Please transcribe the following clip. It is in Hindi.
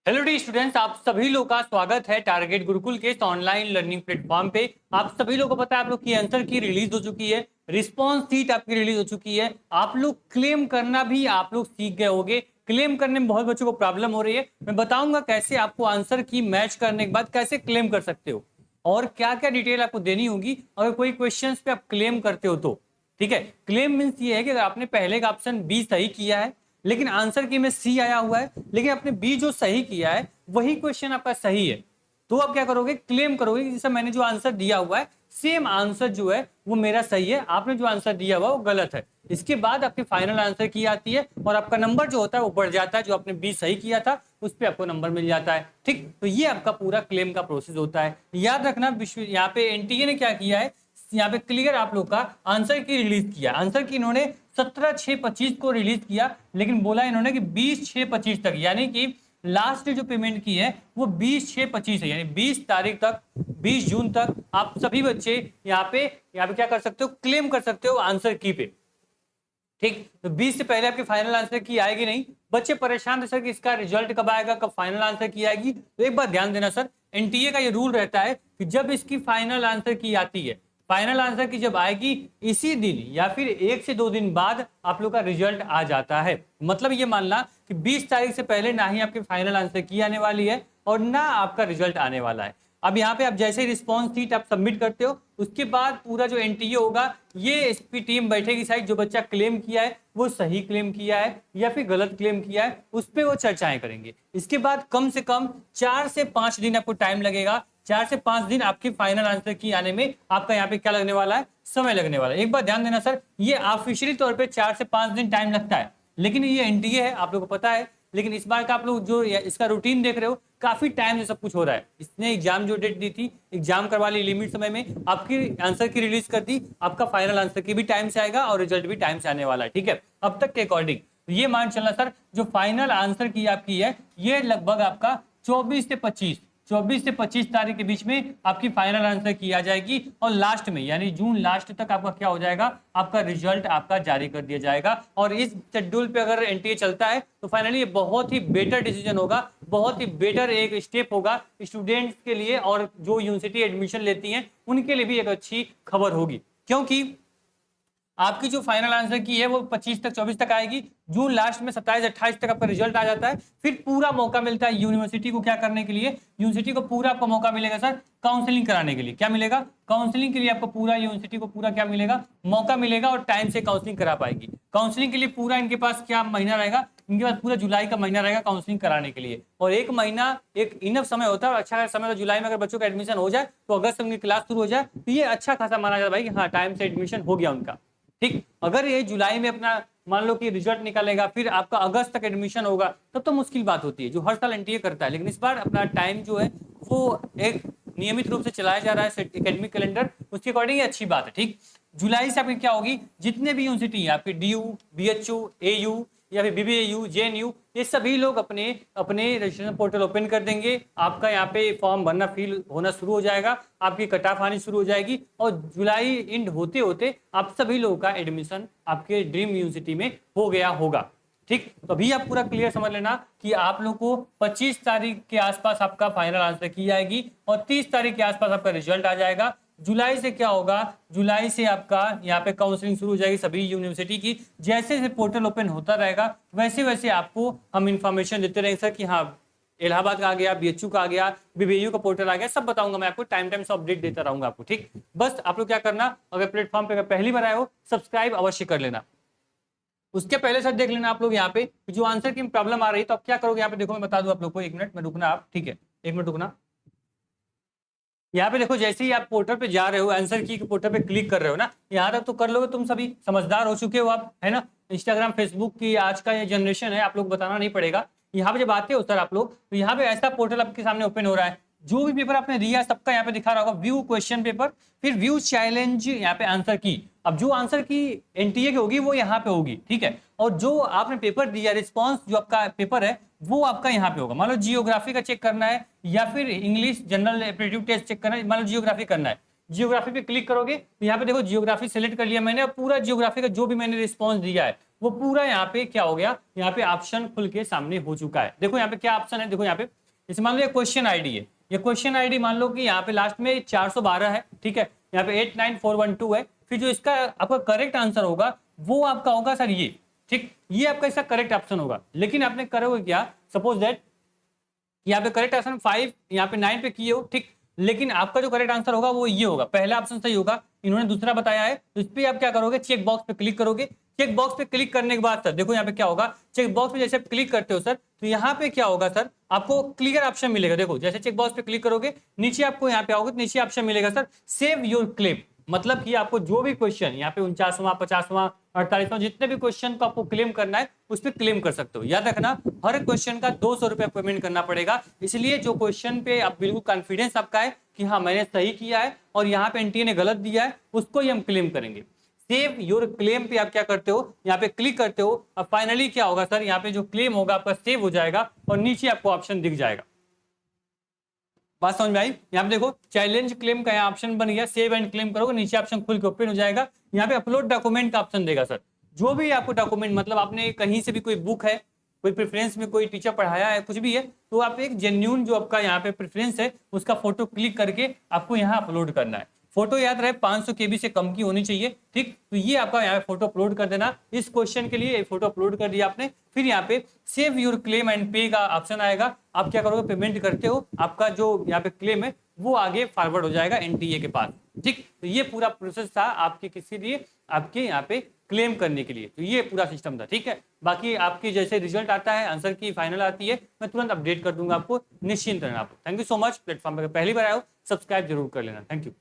हेलो डी स्टूडेंट्स, आप सभी लोग का स्वागत है टारगेट गुरुकुल के इस ऑनलाइन लर्निंग प्लेटफॉर्म पे। आप सभी लोग को पता है आप लोग की आंसर की रिलीज हो चुकी है, रिस्पांस शीट आपकी रिलीज हो चुकी है। आप लोग क्लेम करना भी आप लोग सीख गए होंगे। क्लेम करने में बहुत बच्चों को प्रॉब्लम हो रही है। मैं बताऊंगा कैसे आपको आंसर की मैच करने के बाद कैसे क्लेम कर सकते हो और क्या क्या डिटेल आपको देनी होगी अगर कोई क्वेश्चन पे आप क्लेम करते हो तो। ठीक है, क्लेम मीन्स ये है कि अगर आपने पहले का ऑप्शन बी सही किया है लेकिन आंसर की में सी आया हुआ है, लेकिन आपने बी जो सही किया है वही क्वेश्चन आपका सही है, तो आप क्या करोगे, क्लेम करोगे जैसे मैंने जो आंसर दिया हुआ है सेम आंसर जो है वो मेरा सही है, आपने जो आंसर दिया हुआ वो गलत है। इसके बाद आपकी फाइनल आंसर की आती है और आपका नंबर जो होता है वो बढ़ जाता है, जो आपने बी सही किया था उस पर आपको नंबर मिल जाता है। ठीक, तो ये आपका पूरा क्लेम का प्रोसेस होता है। याद रखना, विश्व यहाँ पे एनटीए ने क्या किया है, यहाँ पे क्लियर आप लोग का आंसर की रिलीज किया। आंसर की इन्होंने 17/6/25 को रिलीज किया, लेकिन बोला इन्होंने कि 20/6/25 तक, यानी कि लास्ट जो पेमेंट की है वो 20/6/25 है, यानी 20 तारीख तक, 20 जून तक आप सभी बच्चे यहाँ पे क्या कर सकते हो, क्लेम कर सकते हो आंसर की पे। ठीक, तो 20 से पहले आपकी फाइनल आंसर की आएगी नहीं। बच्चे परेशान थे सर कि इसका रिजल्ट कब आएगा, कब फाइनल आंसर की आएगी। तो एक बात ध्यान देना सर, एनटीए का ये रूल रहता है कि जब इसकी फाइनल आंसर की आती है, फाइनल आंसर की जब आएगी इसी दिन या फिर 1 से 2 दिन बाद आप लोग का रिजल्ट आ जाता है। मतलब ये मानना कि 20 तारीख से पहले ना ही आपकी फाइनल आंसर की आने वाली है और ना आपका रिजल्ट आने वाला है। अब यहाँ पे आप जैसे ही रिस्पॉन्स शीट आप सबमिट करते हो उसके बाद पूरा जो एनटीए होगा, ये इसकी टीम बैठेगी साइड, जो बच्चा क्लेम किया है वो सही क्लेम किया है या फिर गलत क्लेम किया है उस पर वो चर्चाएं करेंगे। इसके बाद कम से कम 4 से 5 दिन आपको टाइम लगेगा। 4 से 5 दिन आपकी फाइनल आंसर की आने में आपका यहाँ पे क्या लगने वाला है, समय लगने वाला है। एक बात ध्यान देना सर, ये ऑफिशियली तौर पर 4 से 5 दिन टाइम लगता है, लेकिन ये एनटीए है आप लोग को पता है। लेकिन इस बार का आप लोग जो इसका रूटीन देख रहे हो, काफी टाइम से सब कुछ हो रहा है। इसने एग्जाम जो डेट दी थी, एग्जाम करवा ली लिमिट समय में, आपकी आंसर की रिलीज कर दी, आपका फाइनल आंसर की भी टाइम से आएगा और रिजल्ट भी टाइम से आने वाला है। ठीक है, अब तक के अकॉर्डिंग तो ये मान चलना सर, जो फाइनल आंसर की आपकी है ये लगभग आपका 24 से 25 तारीख के बीच में आपकी फाइनल आंसर की आ जाएगी और लास्ट में यानी जून लास्ट तक आपका क्या हो जाएगा, आपका रिजल्ट आपका जारी कर दिया जाएगा। और इस शेड्यूल पे अगर एनटीए चलता है तो फाइनली ये बहुत ही बेटर डिसीजन होगा, बहुत ही बेटर एक स्टेप होगा स्टूडेंट्स के लिए, और जो यूनिवर्सिटी एडमिशन लेती हैं उनके लिए भी एक अच्छी खबर होगी, क्योंकि आपकी जो फाइनल आंसर की है वो 25 तक 24 तक आएगी। जून लास्ट में 27-28 तक आपका रिजल्ट आ जाता है। फिर पूरा मौका मिलता है यूनिवर्सिटी को क्या करने के लिए, यूनिवर्सिटी को पूरा आपको मौका मिलेगा सर काउंसलिंग कराने के लिए। क्या मिलेगा, काउंसलिंग के लिए आपको पूरा यूनिवर्सिटी को पूरा क्या मिलेगा, मौका मिलेगा और टाइम से काउंसलिंग करा पाएगी। काउंसलिंग के लिए पूरा इनके पास क्या महीना रहेगा, इनके पास पूरा जुलाई का महीना रहेगा काउंसलिंग कराने के लिए, और 1 महीना एक इनफ समय होता है। अच्छा समय तो जुलाई में अगर बच्चों का एडमिशन हो जाए तो अगस्त में क्लास शुरू हो जाए तो ये अच्छा खासा माना जाता है भाई कि हाँ टाइम से एडमिशन हो गया उनका। ठीक, अगर ये जुलाई में अपना मान लो कि रिजल्ट निकालेगा फिर आपका अगस्त तक एडमिशन होगा तब तो मुश्किल बात होती है, जो हर साल एनटीए करता है। लेकिन इस बार अपना टाइम जो है वो एक नियमित रूप से चलाया जा रहा है एकेडमिक कैलेंडर, उसके अकॉर्डिंग ये अच्छी बात है। ठीक, जुलाई से आपकी क्या होगी, जितने भी यूनिवर्सिटी है आपके डीयू, बीएचयू, एयू या फिर बीबीएयू, जेएनयू, ये सभी लोग अपने अपने रजिस्ट्रेशन पोर्टल ओपन कर देंगे। आपका यहाँ पे फॉर्म भरना फिल होना शुरू हो जाएगा, आपकी कट ऑफ आनी शुरू हो जाएगी और जुलाई एंड होते होते आप सभी लोगों का एडमिशन आपके ड्रीम यूनिवर्सिटी में हो गया होगा। ठीक, तो अभी आप पूरा क्लियर समझ लेना कि आप लोग को 25 तारीख के आसपास आपका फाइनल आंसर की जाएगी और 30 तारीख के आसपास आपका रिजल्ट आ जाएगा। जुलाई से क्या होगा, जुलाई से आपका यहाँ पे काउंसलिंग शुरू हो जाएगी सभी यूनिवर्सिटी की। जैसे जैसे पोर्टल ओपन होता रहेगा वैसे वैसे आपको हम इंफॉर्मेशन देते रहेंगे सर कि हाँ इलाहाबाद का आ गया, बीएचयू का आ गया, बीबीयू का पोर्टल आ गया, सब बताऊंगा मैं आपको, टाइम टाइम से अपडेट देता रहूंगा आपको। ठीक, बस आप लोग क्या करना, अगर प्लेटफॉर्म पे पहली बार आए हो सब्सक्राइब अवश्य कर लेना। उसके पहले सर देख लेना आप लोग यहाँ पे जो आंसर की प्रॉब्लम आ रही है तो आप क्या करोगे, यहाँ पे देखो मैं बता दूं आप लोग को, 1 मिनट में रुकना आप, ठीक है 1 मिनट रुकना। यहाँ पे देखो जैसे ही आप पोर्टल पे जा रहे हो, आंसर की पोर्टल पे क्लिक कर रहे हो ना, यहाँ तक तो कर लोगे, तुम सभी समझदार हो चुके हो आप, है ना। इंस्टाग्राम फेसबुक की आज का ये जनरेशन है, आप लोग बताना नहीं पड़ेगा। यहाँ पे जब आते हो सर आप लोग तो यहाँ पे ऐसा पोर्टल आपके सामने ओपन हो रहा है, जो भी पेपर आपने दिया सबका यहाँ पे दिखा रहा होगा, व्यू क्वेश्चन पेपर, फिर व्यू चैलेंज, यहाँ पे आंसर की। अब जो आंसर की एनटीए की होगी वो यहाँ पे होगी, ठीक है, और जो आपने पेपर दिया रिस्पॉन्स जो आपका पेपर है वो आपका यहाँ पे होगा। मान लो जियोग्राफी का चेक करना है या फिर English general aptitude test check करना है, मान लो जियोग्राफी करना है, जियोग्राफी पे क्लिक करोगे तो यहाँ पे देखो जियोग्राफी सेलेक्ट कर लिया मैंने, अब पूरा जियोग्राफी का जो भी मैंने रिस्पॉन्स दिया है वो पूरा यहाँ पे क्या हो गया, यहाँ पे ऑप्शन खुल के सामने हो चुका है। देखो यहाँ पे क्या ऑप्शन है, देखो यहाँ पे जैसे मान लो ये क्वेश्चन आईडी है, ये क्वेश्चन आईडी मान लो कि यहाँ पे लास्ट में 412 है, ठीक है, यहाँ पे 89412 है, फिर जो इसका आपका करेक्ट आंसर होगा वो आपका होगा सर ये, ठीक, ये आपका इसका करेक्ट ऑप्शन होगा। लेकिन आपने करोगे क्या, सपोज दैट यहाँ पे करेक्ट आंसर 5 यहाँ पे 9 पे किए हो, ठीक, लेकिन आपका जो करेक्ट आंसर होगा वो ये होगा, पहला ऑप्शन सही होगा, इन्होंने दूसरा बताया है, तो इस पे आप क्या करोगे, चेक बॉक्स पे क्लिक करोगे। चेक बॉक्स पे क्लिक करने के बाद सर देखो यहाँ पे क्या होगा, चेक बॉक्स पे जैसे आप क्लिक करते हो सर तो यहाँ पे क्या होगा सर, आपको क्लियर ऑप्शन मिलेगा। देखो जैसे चेक बॉक्स पे क्लिक करोगे नीचे आपको यहाँ पे आओगे तो नीचे ऑप्शन मिलेगा सर सेव योर क्लेम, मतलब कि आपको जो भी क्वेश्चन यहाँ पे 49वां 50वां 48वां जितने भी क्वेश्चन को आपको क्लेम करना है उस पर क्लेम कर सकते हो। याद रखना हर क्वेश्चन का 200 रुपया पेमेंट करना पड़ेगा, इसलिए जो क्वेश्चन पे आप बिल्कुल कॉन्फिडेंस आपका है कि हाँ मैंने सही किया है और यहाँ पे एनटीए ने गलत दिया है उसको ही हम क्लेम करेंगे। सेव योर क्लेम पे आप क्या करते हो, यहाँ पे क्लिक करते हो, अब फाइनली क्या होगा सर, यहाँ पे जो क्लेम होगा आपका सेव हो जाएगा और नीचे आपको ऑप्शन दिख जाएगा। बात समझ में आई? यहाँ पे देखो चैलेंज क्लेम का यहाँ ऑप्शन बन गया, सेव एंड क्लेम करोगे नीचे ऑप्शन खुल के ओपन हो जाएगा। यहाँ पे अपलोड डॉक्यूमेंट का ऑप्शन देगा सर, जो भी आपको डॉक्यूमेंट, मतलब आपने कहीं से भी कोई बुक है, कोई प्रेफरेंस में कोई टीचर पढ़ाया है, कुछ भी है, तो आप एक जेन्यून जो आपका यहाँ पे प्रेफरेंस है उसका फोटो क्लिक करके आपको यहाँ अपलोड करना है। फोटो याद रहे 500 KB से कम की होनी चाहिए, ठीक, तो ये आपका यहाँ पे फोटो अपलोड कर देना। इस क्वेश्चन के लिए फोटो अपलोड कर दिया आपने, फिर यहाँ पे सेव योर क्लेम एंड पे का ऑप्शन आएगा, आप क्या करोगे, पेमेंट करते हो, आपका जो यहाँ पे क्लेम है वो आगे फॉरवर्ड हो जाएगा एनटीए के पास, ठीक। तो ये पूरा प्रोसेस था आपके किसी लिए आपके यहाँ पे क्लेम करने के लिए, तो ये पूरा सिस्टम था, ठीक है। बाकी आपकी जैसे रिजल्ट आता है, आंसर की फाइनल आती है, मैं तुरंत अपडेट कर दूंगा आपको, निश्चिंत रहना आप। Thank you so much, platform पर पहली बार आए हो सब्सक्राइब जरूर कर लेना, थैंक यू।